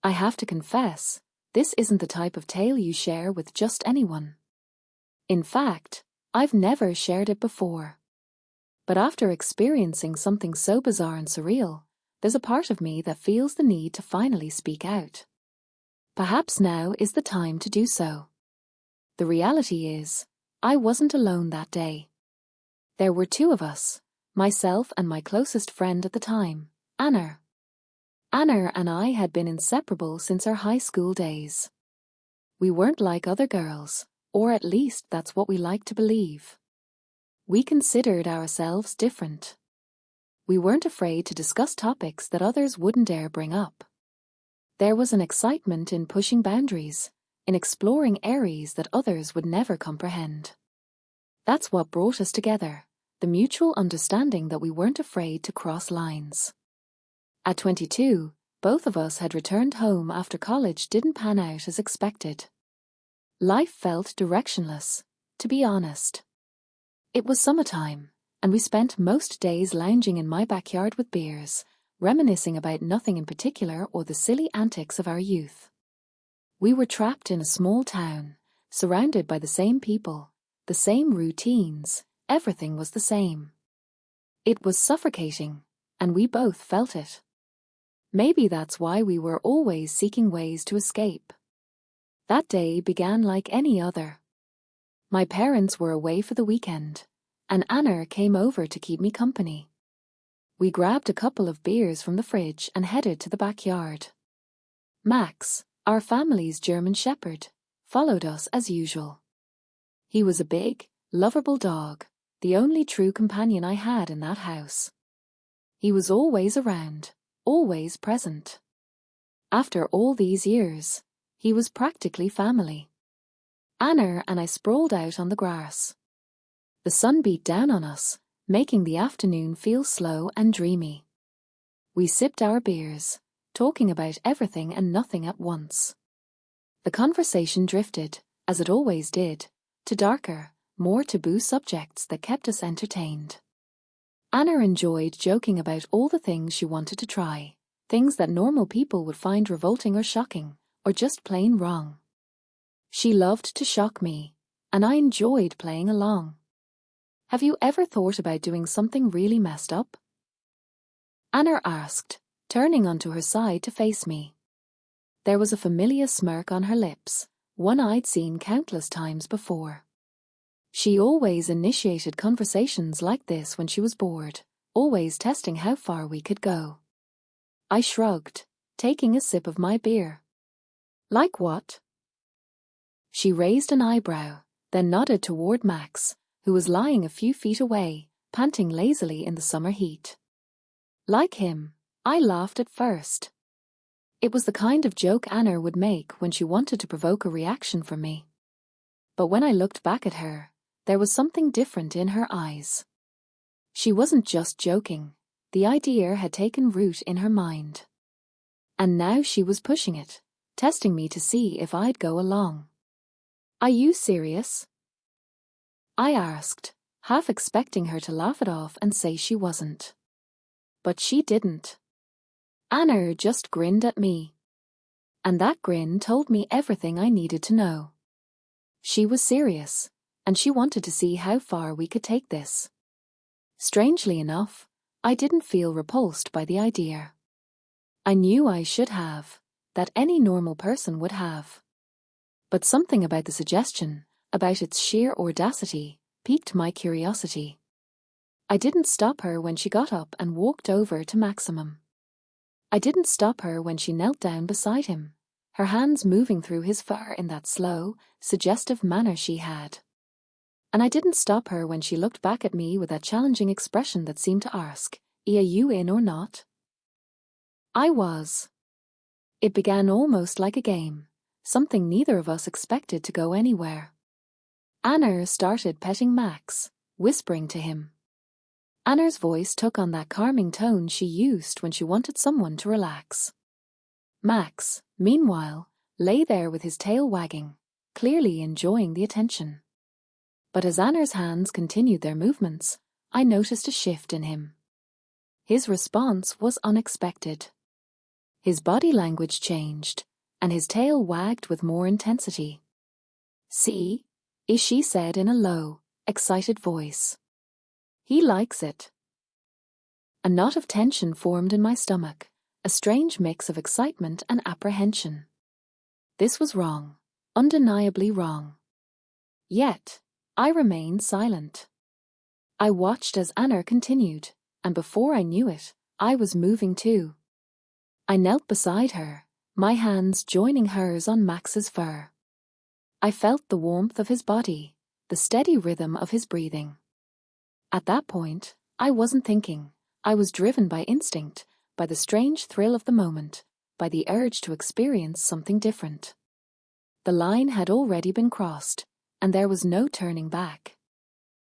I have to confess, this isn't the type of tale you share with just anyone. In fact, I've never shared it before. But after experiencing something so bizarre and surreal, there's a part of me that feels the need to finally speak out. Perhaps now is the time to do so. The reality is, I wasn't alone that day. There were two of us, myself and my closest friend at the time, Anna. Anna and I had been inseparable since our high school days. We weren't like other girls, or at least that's what we like to believe. We considered ourselves different. We weren't afraid to discuss topics that others wouldn't dare bring up. There was an excitement in pushing boundaries, in exploring areas that others would never comprehend. That's what brought us together, the mutual understanding that we weren't afraid to cross lines. At 22, both of us had returned home after college didn't pan out as expected. Life felt directionless, to be honest. It was summertime, and we spent most days lounging in my backyard with beers, reminiscing about nothing in particular or the silly antics of our youth. We were trapped in a small town, surrounded by the same people, the same routines, everything was the same. It was suffocating, and we both felt it. Maybe that's why we were always seeking ways to escape. That day began like any other. My parents were away for the weekend, and Anna came over to keep me company. We grabbed a couple of beers from the fridge and headed to the backyard. Max, our family's German Shepherd, followed us as usual. He was a big, lovable dog, the only true companion I had in that house. He was always around, always present. After all these years, he was practically family. Anna and I sprawled out on the grass. The sun beat down on us, making the afternoon feel slow and dreamy. We sipped our beers, talking about everything and nothing at once. The conversation drifted, as it always did, to darker, more taboo subjects that kept us entertained. Anna enjoyed joking about all the things she wanted to try, things that normal people would find revolting or shocking, or just plain wrong. She loved to shock me, and I enjoyed playing along. Have you ever thought about doing something really messed up? Anna asked, turning onto her side to face me. There was a familiar smirk on her lips, one I'd seen countless times before. She always initiated conversations like this when she was bored, always testing how far we could go. I shrugged, taking a sip of my beer. Like what? She raised an eyebrow, then nodded toward Max, who was lying a few feet away, panting lazily in the summer heat. Like him, I laughed at first. It was the kind of joke Anna would make when she wanted to provoke a reaction from me. But when I looked back at her, there was something different in her eyes. She wasn't just joking, the idea had taken root in her mind. And now she was pushing it, testing me to see if I'd go along. Are you serious? I asked, half expecting her to laugh it off and say she wasn't. But she didn't. Anna just grinned at me. And that grin told me everything I needed to know. She was serious, and she wanted to see how far we could take this. Strangely enough, I didn't feel repulsed by the idea. I knew I should have, that any normal person would have. But something about the suggestion, about its sheer audacity, piqued my curiosity. I didn't stop her when she got up and walked over to Maximum. I didn't stop her when she knelt down beside him, her hands moving through his fur in that slow, suggestive manner she had. And I didn't stop her when she looked back at me with that challenging expression that seemed to ask, "Are you in or not?" I was. It began almost like a game, something neither of us expected to go anywhere. Anna started petting Max, whispering to him. Anna's voice took on that calming tone she used when she wanted someone to relax. Max, meanwhile, lay there with his tail wagging, clearly enjoying the attention. But as Anna's hands continued their movements, I noticed a shift in him. His response was unexpected. His body language changed, and his tail wagged with more intensity. "See?" She said in a low, excited voice. "He likes it." A knot of tension formed in my stomach, a strange mix of excitement and apprehension. This was wrong, undeniably wrong. Yet, I remained silent. I watched as Anna continued, and before I knew it, I was moving too. I knelt beside her, my hands joining hers on Max's fur. I felt the warmth of his body, the steady rhythm of his breathing. At that point, I wasn't thinking. I was driven by instinct, by the strange thrill of the moment, by the urge to experience something different. The line had already been crossed, and there was no turning back.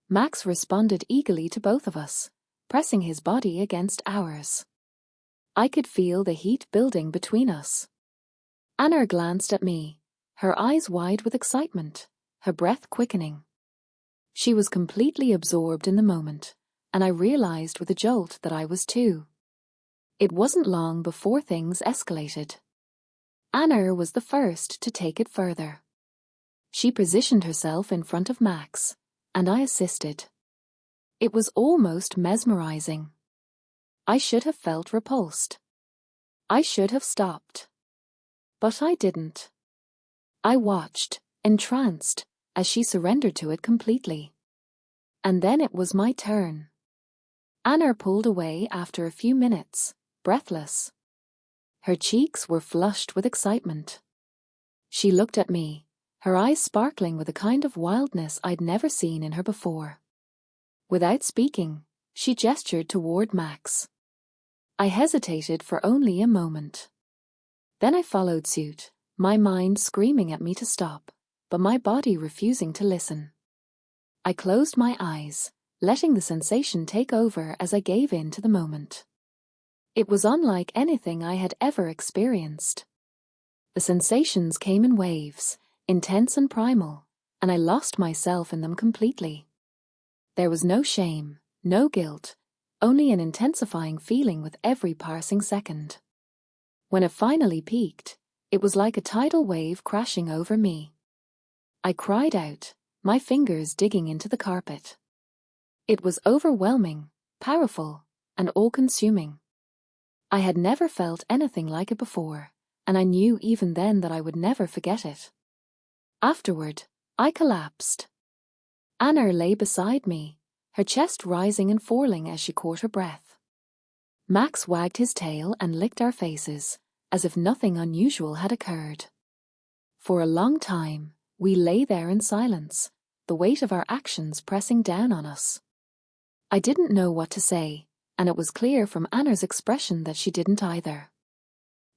Max responded eagerly to both of us, pressing his body against ours. I could feel the heat building between us. Anna glanced at me, her eyes wide with excitement, her breath quickening. She was completely absorbed in the moment, and I realized with a jolt that I was too. It wasn't long before things escalated. Anna was the first to take it further. She positioned herself in front of Max, and I assisted. It was almost mesmerizing. I should have felt repulsed. I should have stopped. But I didn't. I watched, entranced, as she surrendered to it completely. And then it was my turn. Anna pulled away after a few minutes, breathless. Her cheeks were flushed with excitement. She looked at me, her eyes sparkling with a kind of wildness I'd never seen in her before. Without speaking, she gestured toward Max. I hesitated for only a moment. Then I followed suit, my mind screaming at me to stop, but my body refusing to listen. I closed my eyes, letting the sensation take over as I gave in to the moment. It was unlike anything I had ever experienced. The sensations came in waves, intense and primal, and I lost myself in them completely. There was no shame, no guilt, only an intensifying feeling with every passing second. When it finally peaked, it was like a tidal wave crashing over me. I cried out, my fingers digging into the carpet. It was overwhelming, powerful, and all-consuming. I had never felt anything like it before, and I knew even then that I would never forget it. Afterward, I collapsed. Anna lay beside me, her chest rising and falling as she caught her breath. Max wagged his tail and licked our faces, as if nothing unusual had occurred. For a long time, we lay there in silence, the weight of our actions pressing down on us. I didn't know what to say, and it was clear from Anna's expression that she didn't either.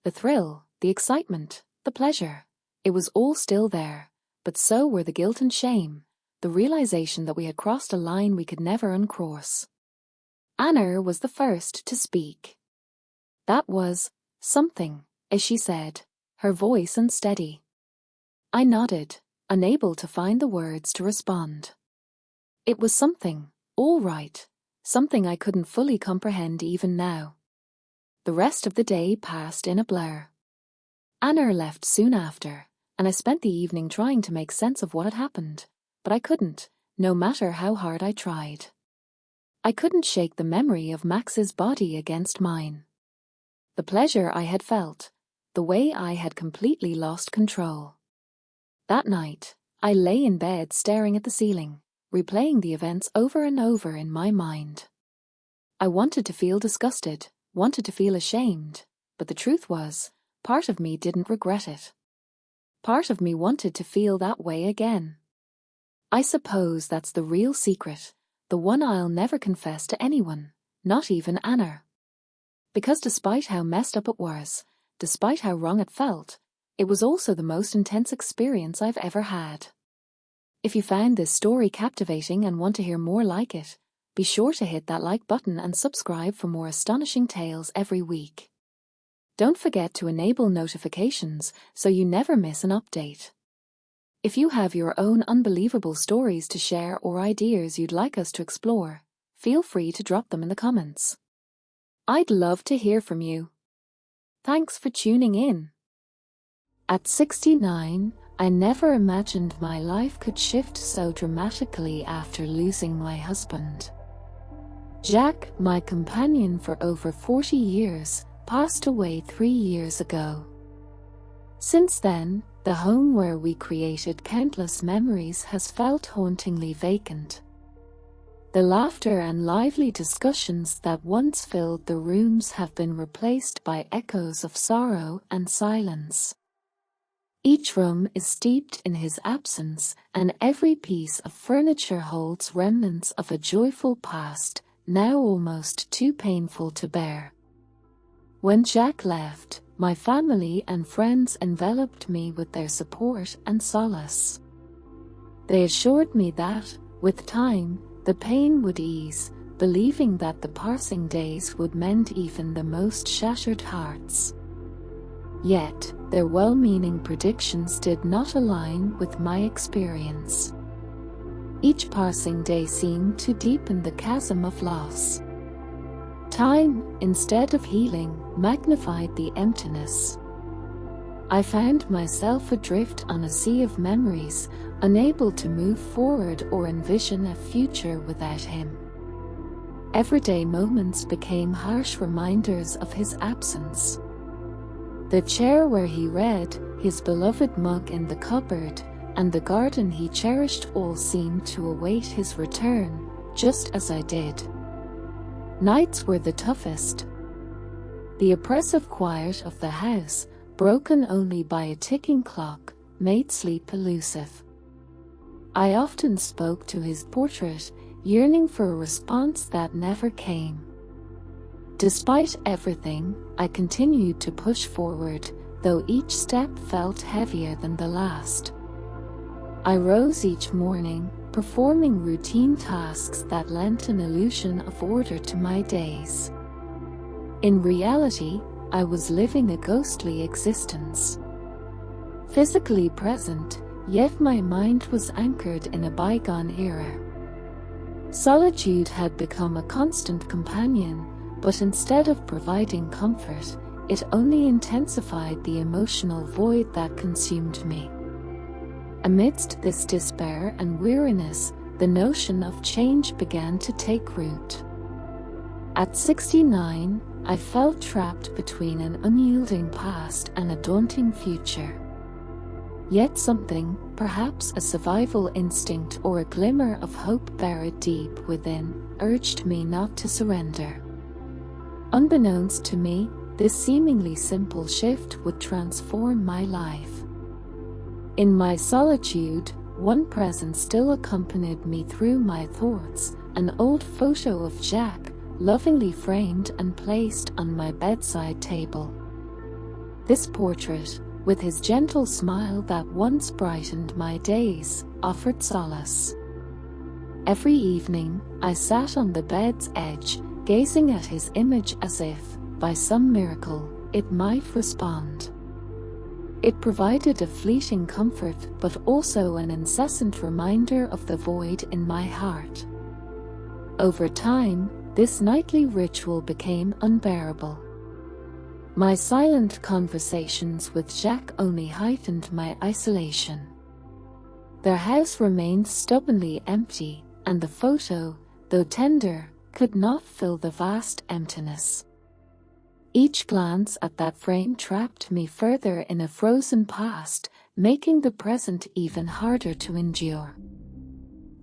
The thrill, the excitement, the pleasure, it was all still there, but so were the guilt and shame, the realization that we had crossed a line we could never uncross. Anna was the first to speak. "That was something," as she said, her voice unsteady. I nodded, unable to find the words to respond. It was something, all right, something I couldn't fully comprehend even now. The rest of the day passed in a blur. Anna left soon after, and I spent the evening trying to make sense of what had happened, but I couldn't, no matter how hard I tried. I couldn't shake the memory of Max's body against mine. The pleasure I had felt, the way I had completely lost control. That night, I lay in bed staring at the ceiling, replaying the events over and over in my mind. I wanted to feel disgusted, wanted to feel ashamed, but the truth was, part of me didn't regret it. Part of me wanted to feel that way again. I suppose that's the real secret, the one I'll never confess to anyone, not even Anna. Because despite how messed up it was, despite how wrong it felt, it was also the most intense experience I've ever had. If you found this story captivating and want to hear more like it, be sure to hit that like button and subscribe for more astonishing tales every week. Don't forget to enable notifications so you never miss an update. If you have your own unbelievable stories to share or ideas you'd like us to explore, feel free to drop them in the comments. I'd love to hear from you. Thanks for tuning in. At 69, I never imagined my life could shift so dramatically after losing my husband. Jack, my companion for over 40 years, passed away 3 years ago. Since then, the home where we created countless memories has felt hauntingly vacant. The laughter and lively discussions that once filled the rooms have been replaced by echoes of sorrow and silence. Each room is steeped in his absence, and every piece of furniture holds remnants of a joyful past, now almost too painful to bear. When Jack left, my family and friends enveloped me with their support and solace. They assured me that, with time, the pain would ease, believing that the passing days would mend even the most shattered hearts. Yet, their well-meaning predictions did not align with my experience. Each passing day seemed to deepen the chasm of loss. Time, instead of healing, magnified the emptiness. I found myself adrift on a sea of memories, unable to move forward or envision a future without him. Everyday moments became harsh reminders of his absence. The chair where he read, his beloved mug in the cupboard, and the garden he cherished all seemed to await his return, just as I did. Nights were the toughest. The oppressive quiet of the house, broken only by a ticking clock, made sleep elusive. I often spoke to his portrait, yearning for a response that never came. Despite everything, I continued to push forward, though each step felt heavier than the last. I rose each morning, performing routine tasks that lent an illusion of order to my days. In reality, I was living a ghostly existence. Physically present, yet my mind was anchored in a bygone era. Solitude had become a constant companion, but instead of providing comfort, it only intensified the emotional void that consumed me. Amidst this despair and weariness, the notion of change began to take root. At 69, I felt trapped between an unyielding past and a daunting future. Yet something, perhaps a survival instinct or a glimmer of hope buried deep within, urged me not to surrender. Unbeknownst to me, this seemingly simple shift would transform my life. In my solitude, one presence still accompanied me through my thoughts, an old photo of Jack, lovingly framed and placed on my bedside table. This portrait, with his gentle smile that once brightened my days, offered solace. Every evening, I sat on the bed's edge, gazing at his image as if, by some miracle, it might respond. It provided a fleeting comfort but also an incessant reminder of the void in my heart. Over time, this nightly ritual became unbearable. My silent conversations with Jack only heightened my isolation. Their house remained stubbornly empty, and the photo, though tender, could not fill the vast emptiness. Each glance at that frame trapped me further in a frozen past, making the present even harder to endure.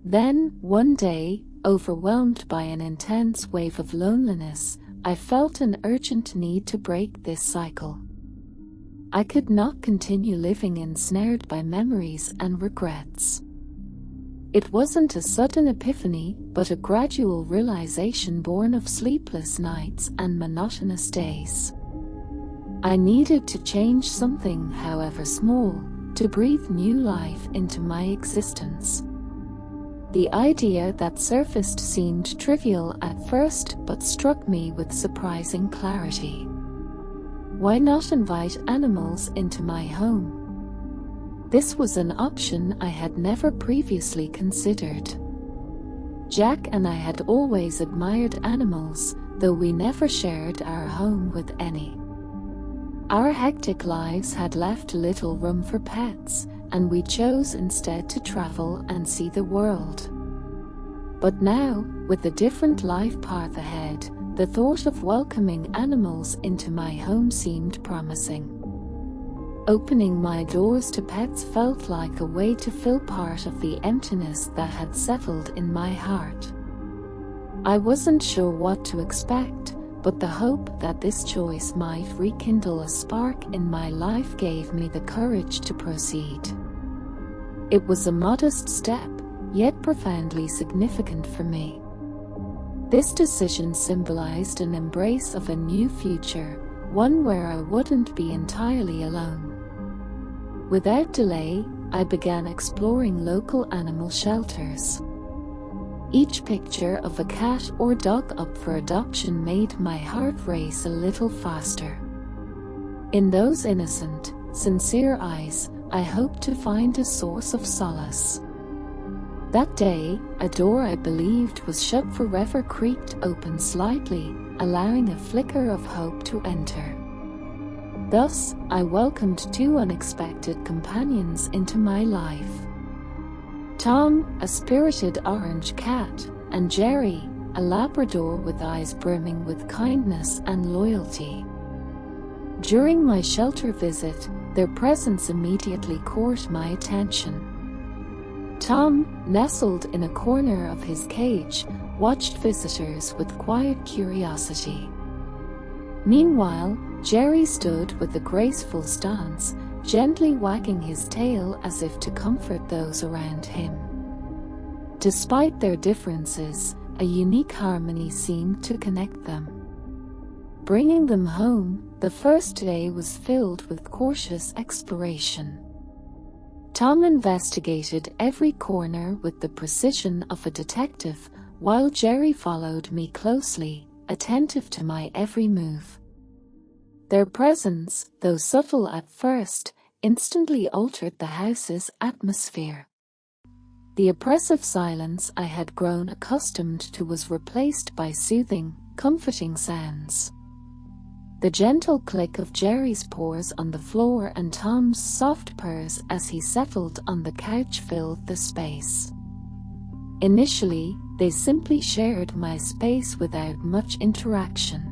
Then, one day, overwhelmed by an intense wave of loneliness, I felt an urgent need to break this cycle. I could not continue living ensnared by memories and regrets. It wasn't a sudden epiphany, but a gradual realization born of sleepless nights and monotonous days. I needed to change something, however small, to breathe new life into my existence. The idea that surfaced seemed trivial at first but struck me with surprising clarity. Why not invite animals into my home? This was an option I had never previously considered. Jack and I had always admired animals, though we never shared our home with any. Our hectic lives had left little room for pets, and we chose instead to travel and see the world. But now, with a different life path ahead, the thought of welcoming animals into my home seemed promising. Opening my doors to pets felt like a way to fill part of the emptiness that had settled in my heart. I wasn't sure what to expect, but the hope that this choice might rekindle a spark in my life gave me the courage to proceed. It was a modest step, yet profoundly significant for me. This decision symbolized an embrace of a new future, one where I wouldn't be entirely alone. Without delay, I began exploring local animal shelters. Each picture of a cat or dog up for adoption made my heart race a little faster. In those innocent, sincere eyes, I hoped to find a source of solace. That day, a door I believed was shut forever creaked open slightly, allowing a flicker of hope to enter. Thus, I welcomed two unexpected companions into my life. Tom, a spirited orange cat, and Jerry, a Labrador with eyes brimming with kindness and loyalty. During my shelter visit, their presence immediately caught my attention. Tom, nestled in a corner of his cage, watched visitors with quiet curiosity. Meanwhile, Jerry stood with a graceful stance, gently wagging his tail as if to comfort those around him. Despite their differences, a unique harmony seemed to connect them. Bringing them home, the first day was filled with cautious exploration. Tom investigated every corner with the precision of a detective, while Jerry followed me closely, attentive to my every move. Their presence, though subtle at first, instantly altered the house's atmosphere. The oppressive silence I had grown accustomed to was replaced by soothing, comforting sounds. The gentle click of Jerry's paws on the floor and Tom's soft purrs as he settled on the couch filled the space. Initially, they simply shared my space without much interaction.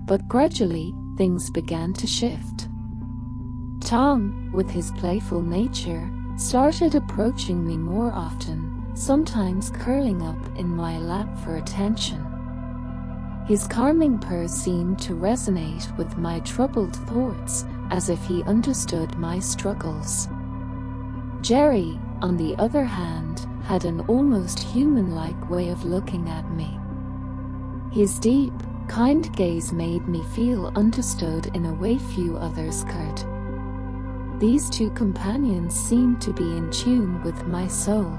But gradually, things began to shift. Tom, with his playful nature, started approaching me more often, sometimes curling up in my lap for attention. His calming purrs seemed to resonate with my troubled thoughts, as if he understood my struggles. Jerry, on the other hand, had an almost human-like way of looking at me. His deep, kind gaze made me feel understood in a way few others could. These two companions seemed to be in tune with my soul.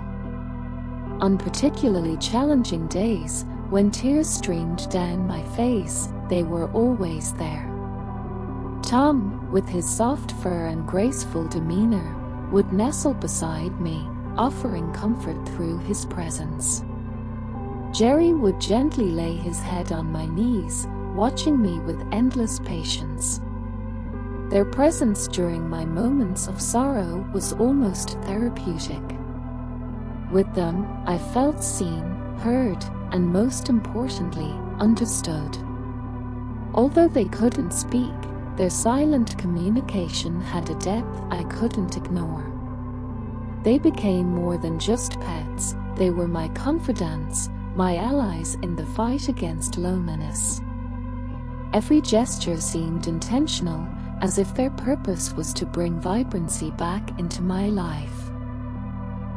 On particularly challenging days, when tears streamed down my face, they were always there. Tom, with his soft fur and graceful demeanor, would nestle beside me, offering comfort through his presence. Jerry would gently lay his head on my knees, watching me with endless patience. Their presence during my moments of sorrow was almost therapeutic. With them, I felt seen, heard, and most importantly, understood. Although they couldn't speak, their silent communication had a depth I couldn't ignore. They became more than just pets, they were my confidants, my allies in the fight against loneliness. Every gesture seemed intentional, as if their purpose was to bring vibrancy back into my life.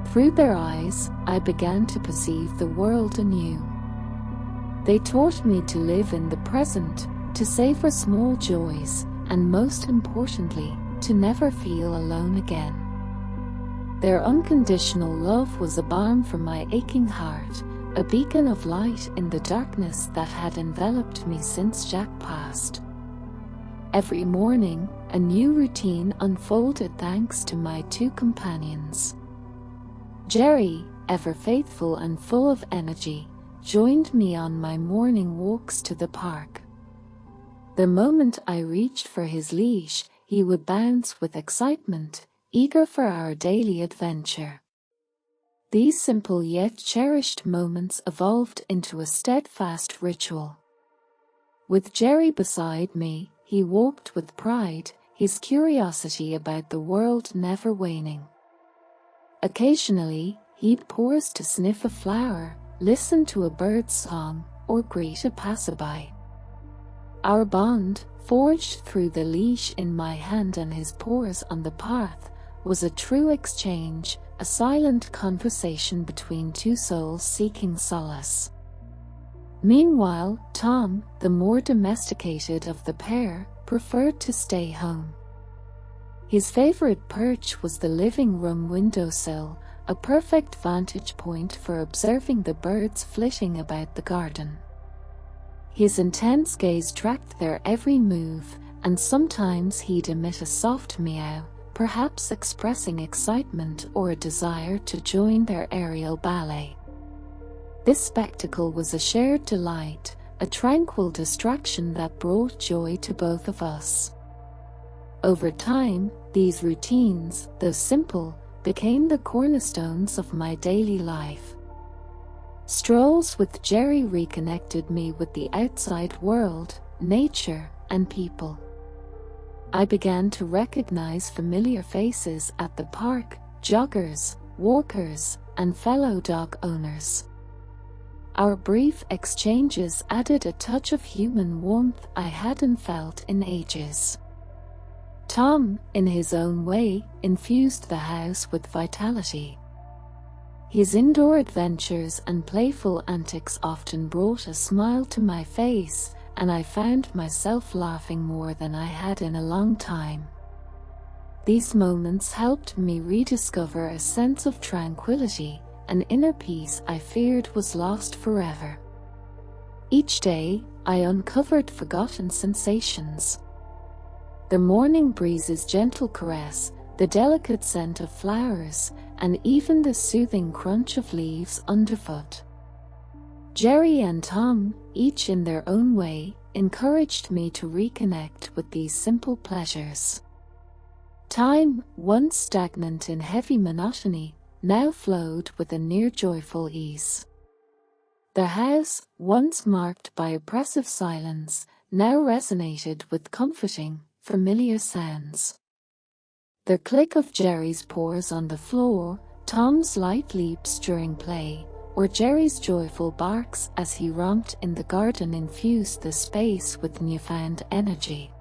Through their eyes, I began to perceive the world anew. They taught me to live in the present, to savor small joys, and most importantly, to never feel alone again. Their unconditional love was a balm for my aching heart, a beacon of light in the darkness that had enveloped me since Jack passed. Every morning, a new routine unfolded thanks to my two companions. Jerry, ever faithful and full of energy, joined me on my morning walks to the park. The moment I reached for his leash, he would bounce with excitement, eager for our daily adventure. These simple yet cherished moments evolved into a steadfast ritual. With Jerry beside me, he walked with pride, his curiosity about the world never waning. Occasionally, he'd pause to sniff a flower, listen to a bird's song, or greet a passerby. Our bond, forged through the leash in my hand and his paws on the path, was a true exchange, a silent conversation between two souls seeking solace. Meanwhile, Tom, the more domesticated of the pair, preferred to stay home. His favorite perch was the living room windowsill, a perfect vantage point for observing the birds flitting about the garden. His intense gaze tracked their every move, and sometimes he'd emit a soft meow, perhaps expressing excitement or a desire to join their aerial ballet. This spectacle was a shared delight, a tranquil distraction that brought joy to both of us. Over time, these routines, though simple, became the cornerstones of my daily life. Strolls with Jerry reconnected me with the outside world, nature, and people. I began to recognize familiar faces at the park, joggers, walkers, and fellow dog owners. Our brief exchanges added a touch of human warmth I hadn't felt in ages. Tom, in his own way, infused the house with vitality. His indoor adventures and playful antics often brought a smile to my face, and I found myself laughing more than I had in a long time. These moments helped me rediscover a sense of tranquility, an inner peace I feared was lost forever. Each day, I uncovered forgotten sensations. The morning breeze's gentle caress, the delicate scent of flowers, and even the soothing crunch of leaves underfoot. Jerry and Tom, each in their own way, encouraged me to reconnect with these simple pleasures. Time, once stagnant in heavy monotony, now flowed with a near joyful ease. The house, once marked by oppressive silence, now resonated with comforting, familiar sounds. The click of Jerry's paws on the floor, Tom's light leaps during play, or Jerry's joyful barks as he romped in the garden infused the space with newfound energy.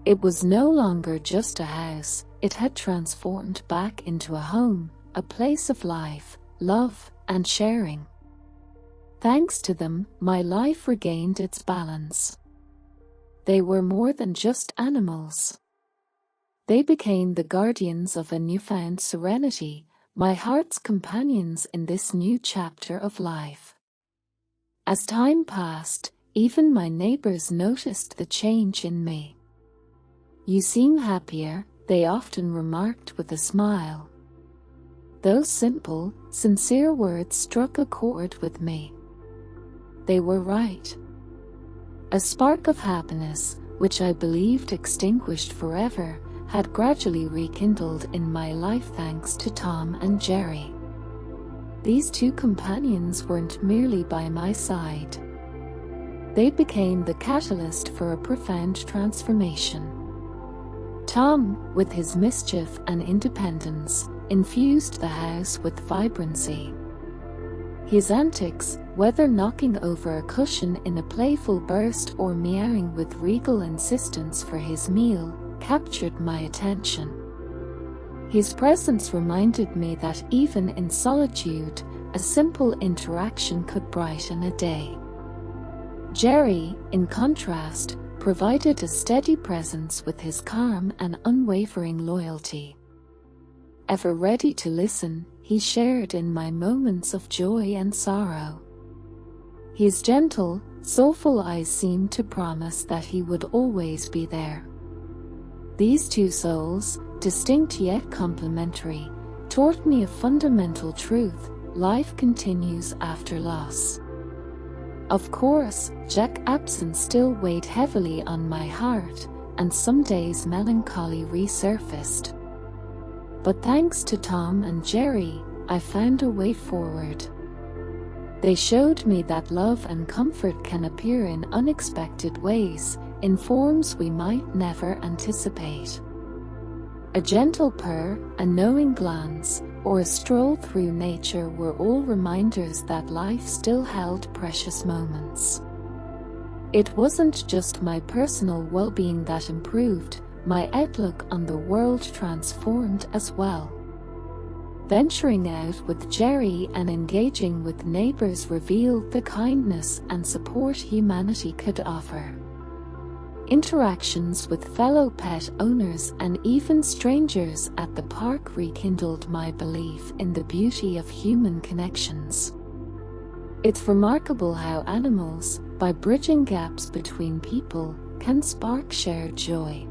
It was no longer just a house, it had transformed back into a home, a place of life, love, and sharing. Thanks to them, my life regained its balance. They were more than just animals. They became the guardians of a newfound serenity, my heart's companions in this new chapter of life. As time passed, even my neighbors noticed the change in me. "You seem happier," they often remarked with a smile. Those simple, sincere words struck a chord with me. They were right. A spark of happiness, which I believed extinguished forever, had gradually rekindled in my life thanks to Tom and Jerry. These two companions weren't merely by my side. They became the catalyst for a profound transformation. Tom, with his mischief and independence, infused the house with vibrancy. His antics, whether knocking over a cushion in a playful burst or meowing with regal insistence for his meal, captured my attention. His presence reminded me that even in solitude, a simple interaction could brighten a day. Jerry, in contrast, provided a steady presence with his calm and unwavering loyalty. Ever ready to listen, he shared in my moments of joy and sorrow. His gentle, soulful eyes seemed to promise that he would always be there. These two souls, distinct yet complementary, taught me a fundamental truth: life continues after loss. Of course, Jack's absence still weighed heavily on my heart, and some days melancholy resurfaced. But thanks to Tom and Jerry, I found a way forward. They showed me that love and comfort can appear in unexpected ways, in forms we might never anticipate. A gentle purr, a knowing glance, or a stroll through nature were all reminders that life still held precious moments. It wasn't just my personal well-being that improved, my outlook on the world transformed as well. Venturing out with Jerry and engaging with neighbors revealed the kindness and support humanity could offer. Interactions with fellow pet owners and even strangers at the park rekindled my belief in the beauty of human connections. It's remarkable how animals, by bridging gaps between people, can spark shared joy.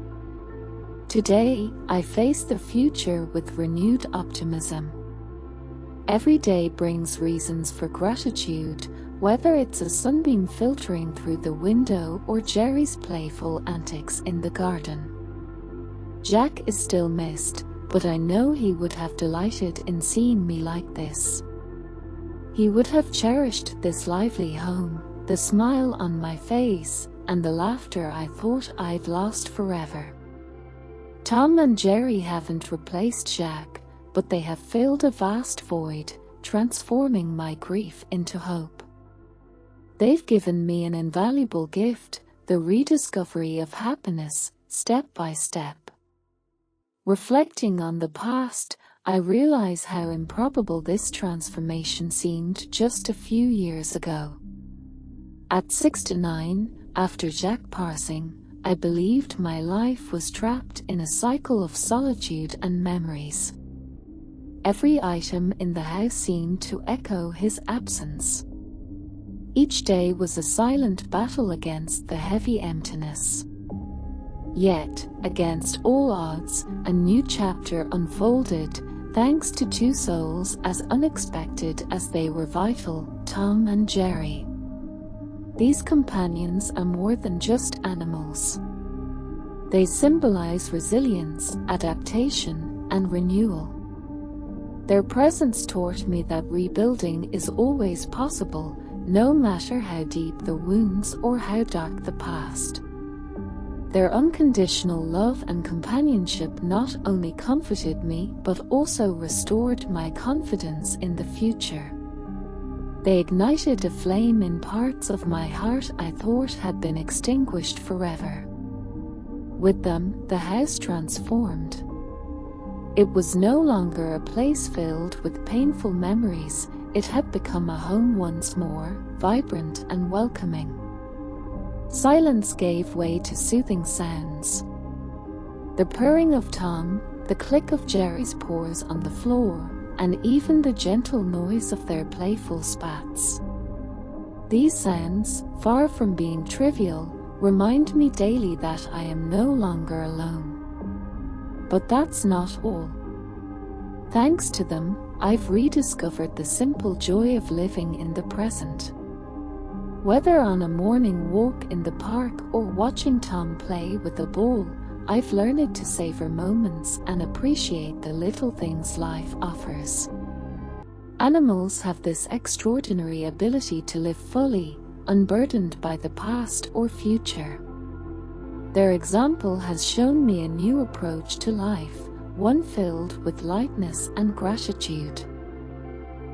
Today, I face the future with renewed optimism. Every day brings reasons for gratitude, whether it's a sunbeam filtering through the window or Jerry's playful antics in the garden. Jack is still missed, but I know he would have delighted in seeing me like this. He would have cherished this lively home, the smile on my face, and the laughter I thought I'd lost forever. Tom and Jerry haven't replaced Jack, but they have filled a vast void, transforming my grief into hope. They've given me an invaluable gift, the rediscovery of happiness, step by step. Reflecting on the past, I realize how improbable this transformation seemed just a few years ago. At 69, after Jack passing, I believed my life was trapped in a cycle of solitude and memories. Every item in the house seemed to echo his absence. Each day was a silent battle against the heavy emptiness. Yet, against all odds, a new chapter unfolded, thanks to two souls as unexpected as they were vital, Tom and Jerry. These companions are more than just animals. They symbolize resilience, adaptation, and renewal. Their presence taught me that rebuilding is always possible, no matter how deep the wounds or how dark the past. Their unconditional love and companionship not only comforted me but also restored my confidence in the future. They ignited a flame in parts of my heart I thought had been extinguished forever. With them, the house transformed. It was no longer a place filled with painful memories, it had become a home once more, vibrant and welcoming. Silence gave way to soothing sounds. The purring of Tom, the click of Jerry's paws on the floor, and even the gentle noise of their playful spats. These sounds, far from being trivial, remind me daily that I am no longer alone. But that's not all. Thanks to them, I've rediscovered the simple joy of living in the present. Whether on a morning walk in the park or watching Tom play with a ball, I've learned to savor moments and appreciate the little things life offers. Animals have this extraordinary ability to live fully, unburdened by the past or future. Their example has shown me a new approach to life, one filled with lightness and gratitude.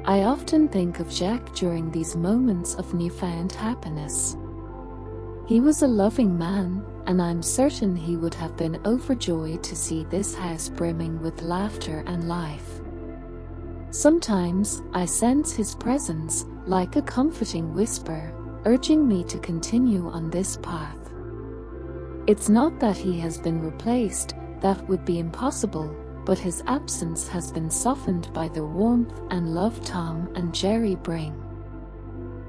I often think of Jack during these moments of newfound happiness. He was a loving man, and I'm certain he would have been overjoyed to see this house brimming with laughter and life. Sometimes I sense his presence, like a comforting whisper, urging me to continue on this path. It's not that he has been replaced, that would be impossible, but his absence has been softened by the warmth and love Tom and Jerry bring.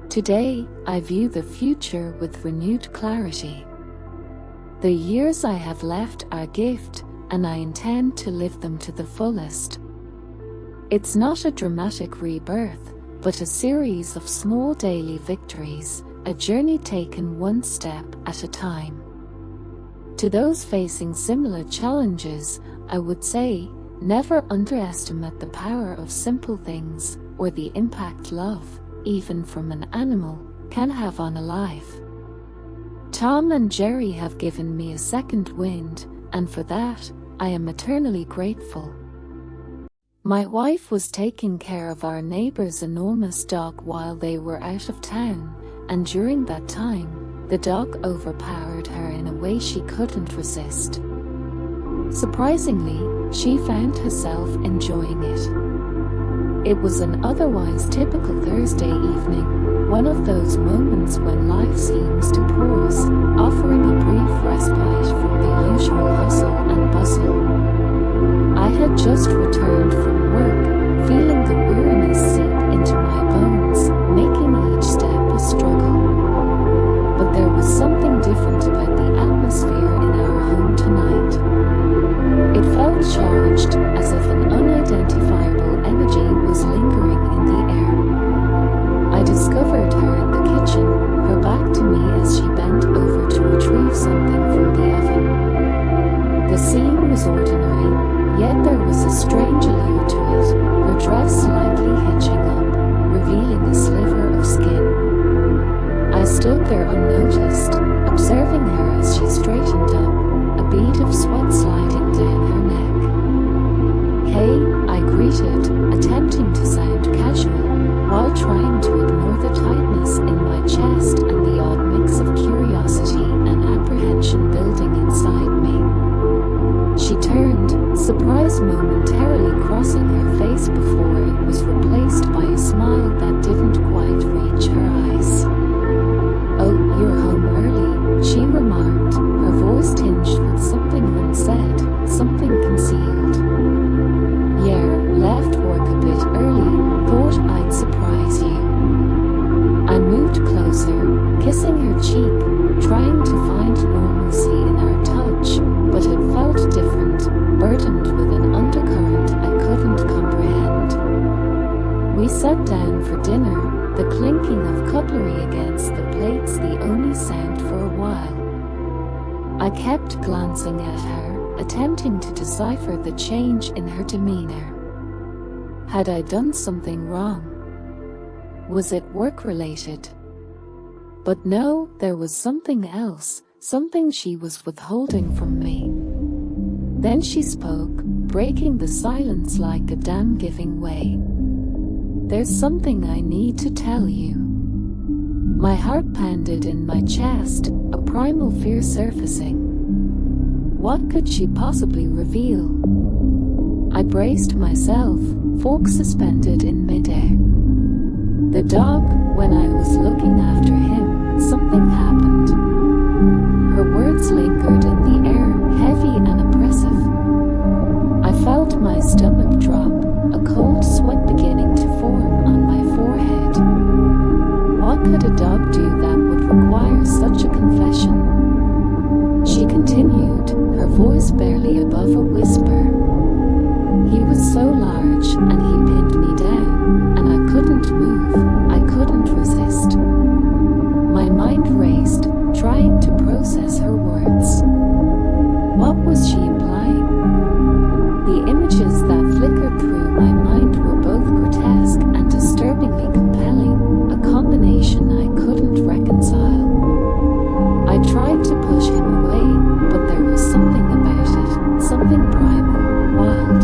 Today, I view the future with renewed clarity. The years I have left are a gift, and I intend to live them to the fullest. It's not a dramatic rebirth, but a series of small daily victories, a journey taken one step at a time. To those facing similar challenges, I would say, never underestimate the power of simple things or the impact love, even from an animal, can have on a life. Tom and Jerry have given me a second wind, and for that, I am eternally grateful. My wife was taking care of our neighbor's enormous dog while they were out of town, and during that time, the dog overpowered her in a way she couldn't resist. Surprisingly, she found herself enjoying it. It was an otherwise typical Thursday evening, one of those moments when life seems to pause, offering a brief respite from the usual hustle and bustle. I had just returned from work, feeling the weariness seep into my bones, making each step a struggle. But there was something different about the atmosphere in our home tonight. It felt charged, as if an unidentifiable energy was lingering in the air. I discovered her in the kitchen, her back to me as she bent over to retrieve something from the oven. The scene was ordinary, yet there was a strange allure to it, her dress slightly hitching up, revealing a sliver of skin. I stood there unnoticed, observing her as she straightened up, a bead of sweat sliding down her neck. "Hey," I greeted, attempting to sound casual, while trying to ignore the tightness in my chest and the odd mix of curiosity and apprehension building inside me. She turned, surprise momentarily crossing her face before it was replaced by a smile that didn't quite reach her eyes. "Oh, you're home early," she remarked, her voice tinged with something unsaid, something concealed. "Yeah, left work a bit early, thought I'd surprise you." I moved closer, kissing her cheek, trying to find normalcy in our touch, but it felt different, burdened with an undercurrent I couldn't comprehend. We sat down for dinner, the clinking of cutlery against the plates the only sound for a while. I kept glancing at her, attempting to decipher the change in her demeanor. Had I done something wrong? Was it work-related? But no, there was something else, something she was withholding from me. Then she spoke, breaking the silence like a dam giving way. "There's something I need to tell you." My heart pounded in my chest, a primal fear surfacing. What could she possibly reveal? I braced myself, fork suspended in midair. The dog, when I was looking after him, something happened. Her words lingered in the air, heavy and oppressive. I felt my stomach drop, a cold sweat beginning to form on my forehead. What could a dog do that would require such a confession? She continued, her voice barely above a whisper. "He was so large, and he pinned me down, and I couldn't move, I couldn't resist." My mind raced, trying to process her words. What was she implying? The images that flickered through my mind were both grotesque and disturbingly compelling, a combination I couldn't reconcile. I tried to push him away, but there was something about it, something primal, wild.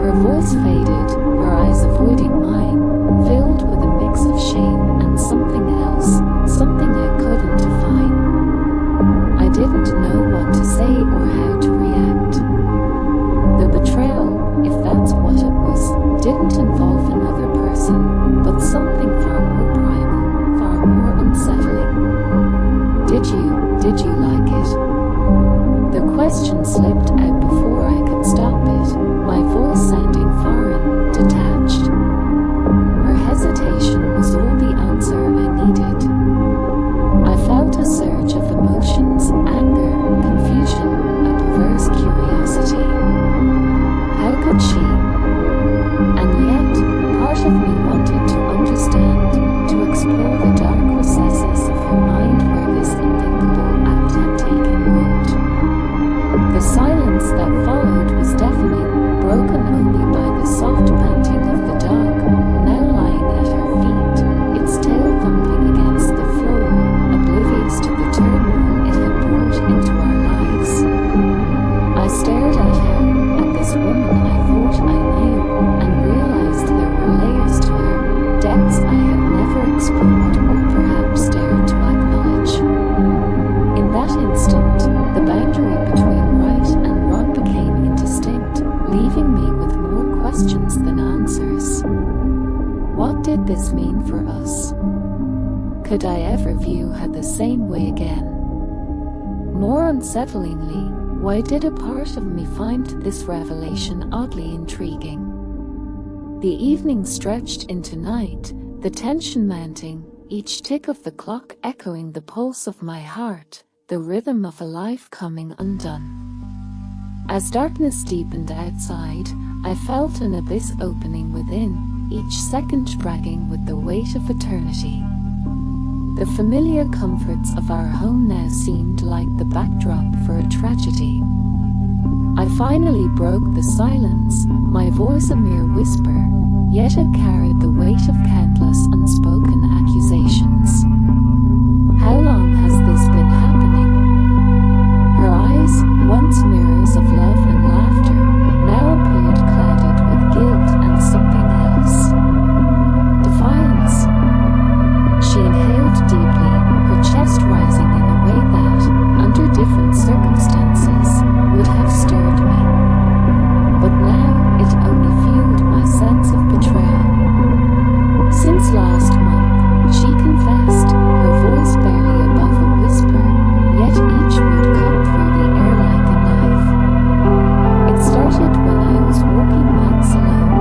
Her voice faded, her eyes avoiding mine, filled with a mix of shame and something else, something I couldn't define. I didn't know what to say or how to react. The betrayal, if that's what it was, didn't involve another person, but something far more primal, far more unsettling. Did you like it?" The question slipped out before I could stop it, my voice sounding foreign, detached. Her hesitation was all the answer I needed. I felt a surge of emotions, anger, confusion, a perverse curiosity. this mean for us? Could I ever view her the same way again? More unsettlingly, why did a part of me find this revelation oddly intriguing? The evening stretched into night, the tension mounting, each tick of the clock echoing the pulse of my heart, the rhythm of a life coming undone. As darkness deepened outside, I felt an abyss opening within, each second dragging with the weight of eternity. The familiar comforts of our home now seemed like the backdrop for a tragedy. I finally broke the silence, my voice a mere whisper, yet it carried the weight of countless unspoken accusations. How long has this been happening? Her eyes, once mirrors of love and laughter, now appeared clouded with guilt and something else. Defiance. She inhaled deeply, her chest rising in a way that, under different circumstances, would have stirred me. But now it only fueled my sense of betrayal. Since last month, she confessed, her voice barely above a whisper, yet each word cut through the air like a knife. It started when I was walking nights alone.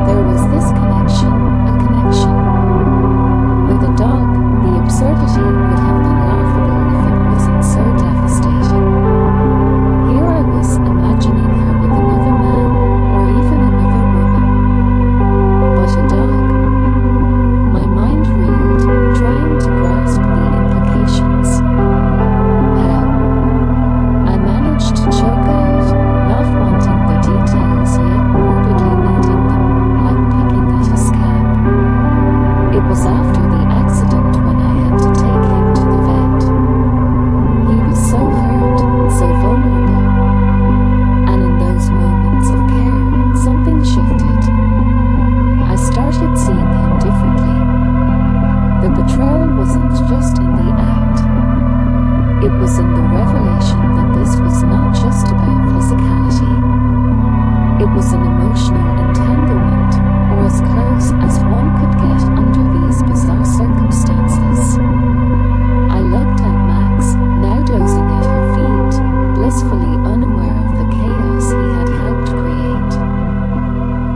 There was this connection, a connection. With a dog, the absurdity would have been laughable if it wasn't so devastating. Here I was imagining her with another man, or even another woman. But a dog. My mind reeled, trying to grasp the implications. How? I managed to choke out, not wanting the details yet morbidly needing them, like picking at a scab. It was after the accident when I had to take him to the vet. He was so hurt, so vulnerable. And in those moments of care, something shifted. I started seeing him differently. The betrayal wasn't just in the act. It was in the revelation that this was not just about physicality. It was an emotional entanglement, or as close as one could get under these bizarre circumstances. I looked at Max, now dozing at her feet, blissfully unaware of the chaos he had helped create.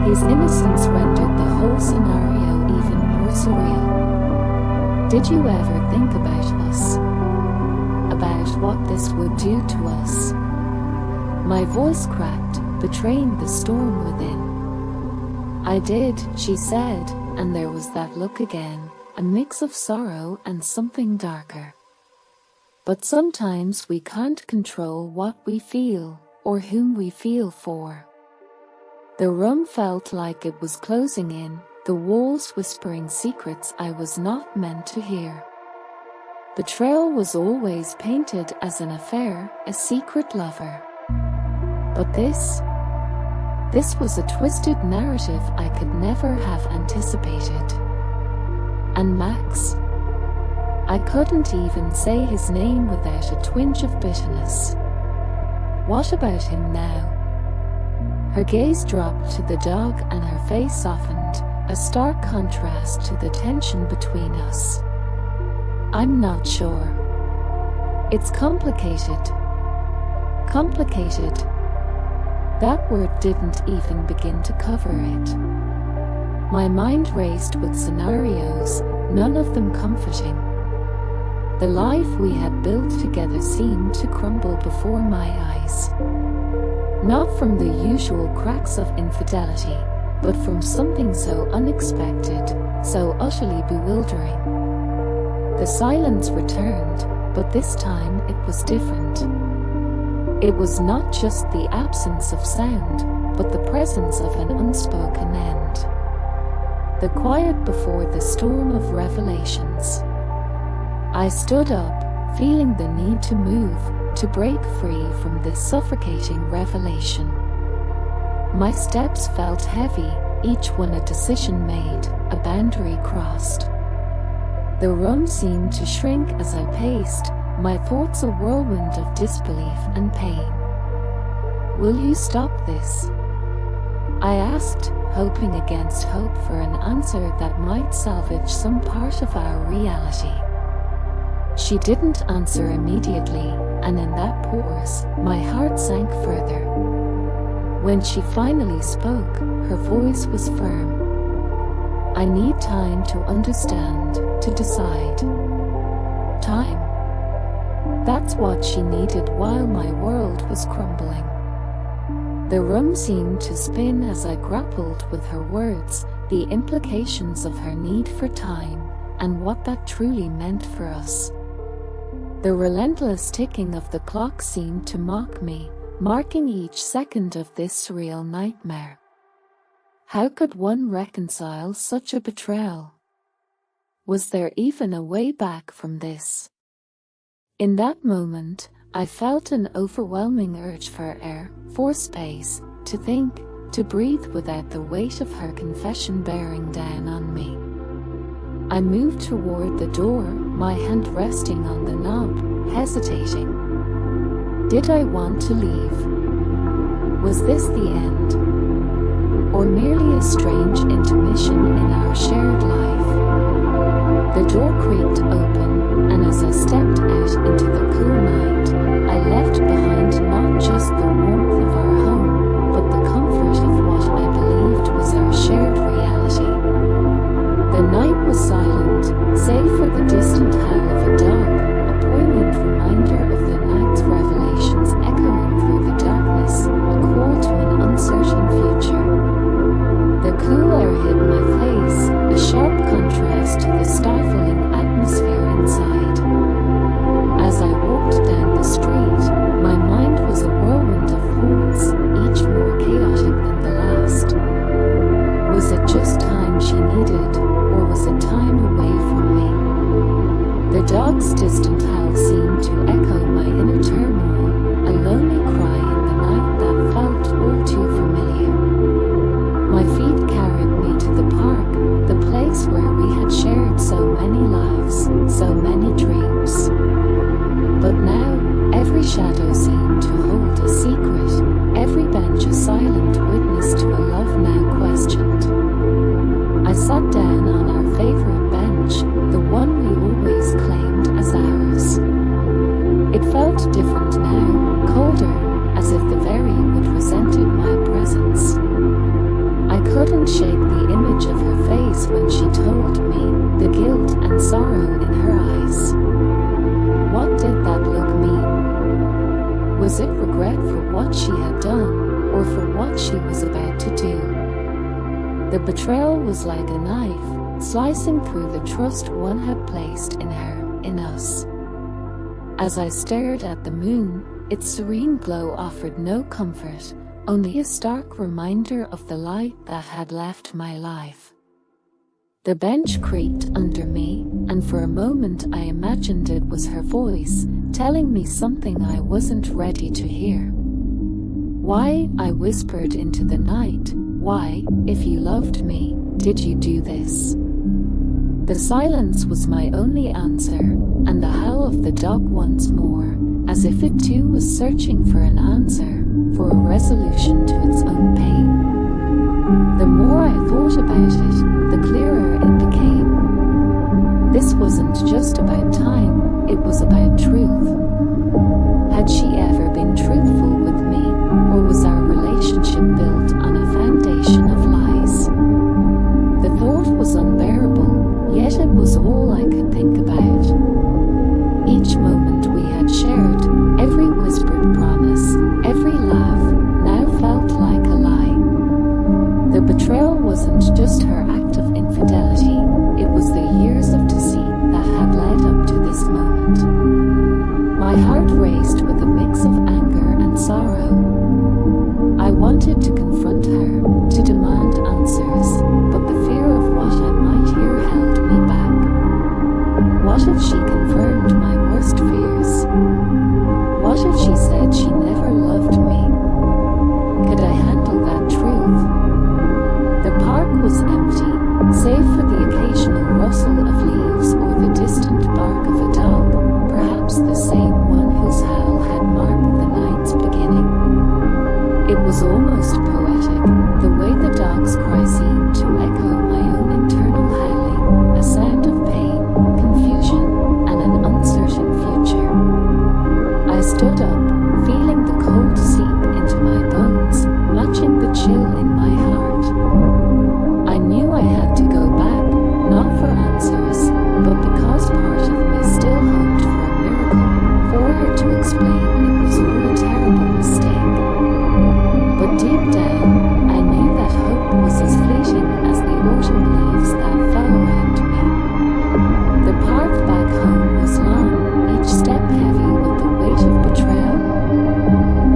His innocence rendered the whole scenario even more surreal. Did you ever think about us? About what this would do to us? My voice cracked, betraying the storm within. I did, she said, and there was that look again, a mix of sorrow and something darker. But sometimes we can't control what we feel, or whom we feel for. The room felt like it was closing in, the walls whispering secrets I was not meant to hear. Betrayal was always painted as an affair, a secret lover. But this was a twisted narrative I could never have anticipated. And Max? I couldn't even say his name without a twinge of bitterness. What about him now? Her gaze dropped to the dog and her face softened, a stark contrast to the tension between us. I'm not sure. It's complicated. Complicated. That word didn't even begin to cover it. My mind raced with scenarios, none of them comforting. The life we had built together seemed to crumble before my eyes. Not from the usual cracks of infidelity, but from something so unexpected, so utterly bewildering. The silence returned, but this time it was different. It was not just the absence of sound, but the presence of an unspoken end. The quiet before the storm of revelations. I stood up, feeling the need to move, to break free from this suffocating revelation. My steps felt heavy, each one a decision made, a boundary crossed. The room seemed to shrink as I paced, my thoughts a whirlwind of disbelief and pain. Will you stop this? I asked, hoping against hope for an answer that might salvage some part of our reality. She didn't answer immediately, and in that pause, my heart sank further. When she finally spoke, her voice was firm. I need time to understand, to decide. Time. That's what she needed while my world was crumbling. The room seemed to spin as I grappled with her words, the implications of her need for time, and what that truly meant for us. The relentless ticking of the clock seemed to mock me, marking each second of this surreal nightmare. How could one reconcile such a betrayal? Was there even a way back from this? In that moment, I felt an overwhelming urge for air, for space, to think, to breathe without the weight of her confession bearing down on me. I moved toward the door, my hand resting on the knob, hesitating. Did I want to leave? Was this the end? Or merely a strange intermission in our shared life? The door creaked open, and as I stepped out into the cool night, I left behind not just the warmth of our home, but the comfort of what I believed was our shared reality. The night was silent, save for the distant howl of a dog, a poignant reminder of the night's revelations echoing through the darkness, a call to an uncertain future. The cool air hid my face, a sharp contrast to the stifling atmosphere inside. As I walked down the street, my mind was a whirlwind of thoughts, each more chaotic than the last. Was it just time she needed, or was it time away from me? The dog's distant howl seemed to echo my inner turmoil, a lonely cry in the night that felt all too familiar. My feet carried me to the park, the place where we had shared so many lives, so many dreams. But now, every shadow seemed to hold a secret, every bench a silent witness to a love now questioned. I sat down on our favorite bench, the one we always claimed as ours. It felt different now, colder, as if the very wood resented my presence. I couldn't shake the image of her face when she told me, the guilt and sorrow in her eyes. What did that look mean? Was it regret for what she had done, or for what she was about to do? The betrayal was like a knife, slicing through the trust one had placed in her, in us. As I stared at the moon, its serene glow offered no comfort, only a stark reminder of the light that had left my life. The bench creaked under me, and for a moment I imagined it was her voice, telling me something I wasn't ready to hear. Why, I whispered into the night, why, if you loved me, did you do this? The silence was my only answer, and the howl of the dog once more, as if it too was searching for an answer, for a resolution to its own pain. The more I thought about it, the clearer it became. This wasn't just about time, it was about truth. Had she ever been truthful with me, or was our relationship built on a foundation of lies? The thought was unbearable, yet it was all I could think about. Each moment we had shared, every whispered promise, every laugh, now felt like a lie. The betrayal wasn't just her act of infidelity, it was the years of deceit that had led up to this moment. My heart raced with a mix of anger and sorrow. I wanted to confront her, to demand answers, but the fear of what I might hear held me back. What if she confirmed my worst fears? What if she said she never loved me? Could I handle that truth? The park was empty, save for the occasional rustle of leaves or the distant bark of a dog, perhaps the same one whose howl had marked the night's beginning. It was almost poetic, the way dog's cry seemed to echo my own internal howling, a sound of pain, confusion, and an uncertain future. I stood up, feeling the cold seep into my bones, matching the chill in my heart. I knew I had to go back, not for answers, but because part of me still hoped for a miracle, for her to explain it was all a terrible mistake. But deep down, I knew that hope was as fleeting as the autumn leaves that fell around me. The path back home was long, each step heavy with the weight of betrayal.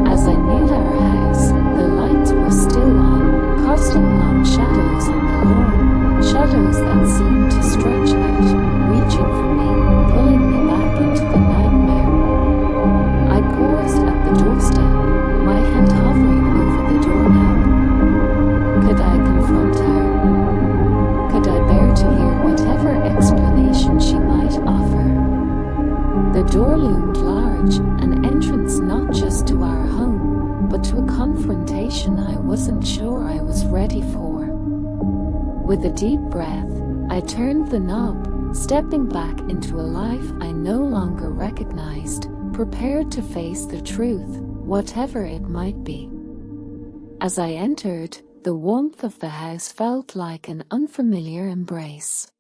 As I neared our house, the lights were still on, casting long shadows on the lawn, shadows that seemed to stretch out, reaching for me, pulling me back into the nightmare. I paused at the doorstep, my hand hovering over the doorknob. Could I confront her? Could I bear to hear whatever explanation she might offer? The door loomed large, an entrance not just to our home, but to a confrontation I wasn't sure I was ready for. With a deep breath, I turned the knob, stepping back into a life I no longer recognized, prepared to face the truth, whatever it might be. As I entered, the warmth of the house felt like an unfamiliar embrace.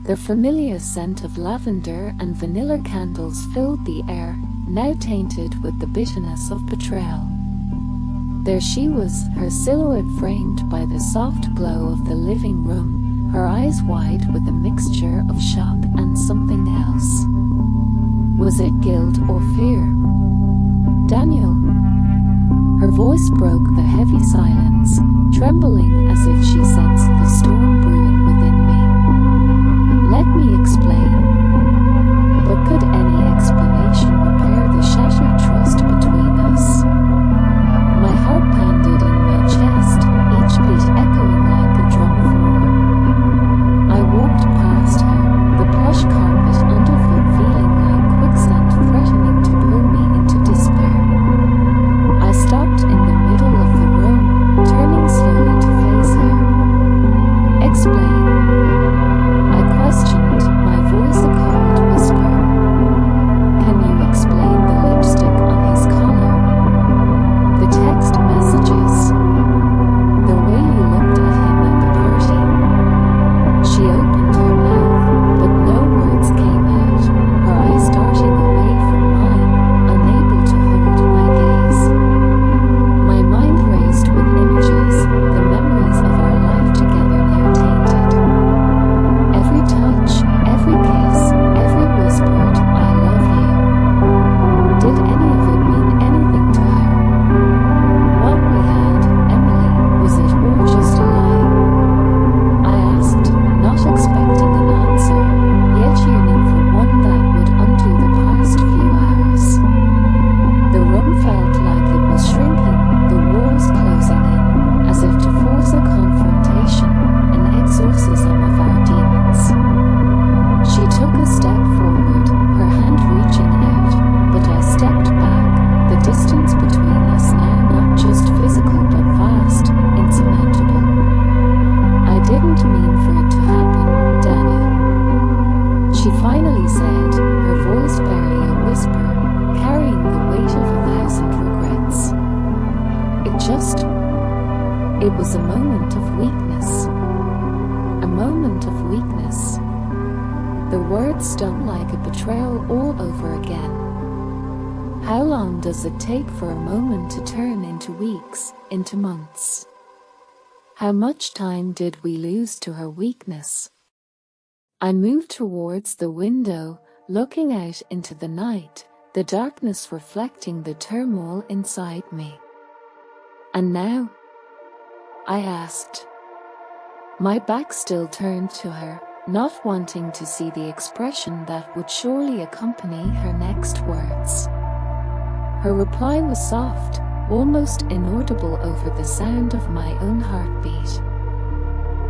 The familiar scent of lavender and vanilla candles filled the air, now tainted with the bitterness of betrayal. There she was, her silhouette framed by the soft glow of the living room, her eyes wide with a mixture of shock and something else. Was it guilt or fear? Daniel. Her voice broke the heavy silence, trembling as if she sensed the storm brewing within me. Let me explain. But could any explanation repair the shattered trust between us? My heart pounded in my chest, each beat echoing like a drum of war. I walked past her, the plush carpet underfoot feeling like quicksand threatening to pull me into despair. I stopped in the middle of the room, turning slowly to face her. Explain. I questioned, my voice a cold whisper. Can you explain the lipstick on his collar? The text messages? The way you looked at him at the party? She opened her mouth, but no words came out, her eyes darting away from mine, unable to hold my gaze. My mind raced with images, the memories of our life together now tainted. Every touch, every kiss, every whispered, I love you. Did any of it mean anything to her? What we had, Emily, was it all just a lie? I asked, not expecting an answer, yet yearning for one that would undo the past few hours. The room felt like it was shrinking, the walls closing in, as if to force a confrontation, an exorcism of our demons. She took a step forward, her hand reaching out, but I stepped back, the distance between us now not just physical but vast, insurmountable. I didn't mean for it to happen, Daniel. She finally said, her voice barely a whisper, carrying the weight of 1,000 regrets. It was a moment of weakness. A moment of weakness. The words stung like a betrayal all over again. How long does it take for a moment to turn into weeks, into months? How much time did we lose to her weakness? I moved towards the window, looking out into the night, the darkness reflecting the turmoil inside me. And now? I asked. My back still turned to her, not wanting to see the expression that would surely accompany her next words. Her reply was soft, almost inaudible over the sound of my own heartbeat.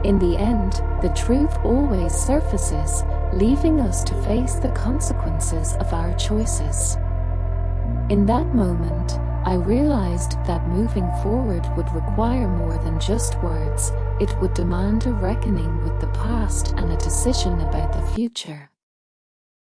In the end, the truth always surfaces, leaving us to face the consequences of our choices. In that moment, I realized that moving forward would require more than just words. It would demand a reckoning with the past and a decision about the future.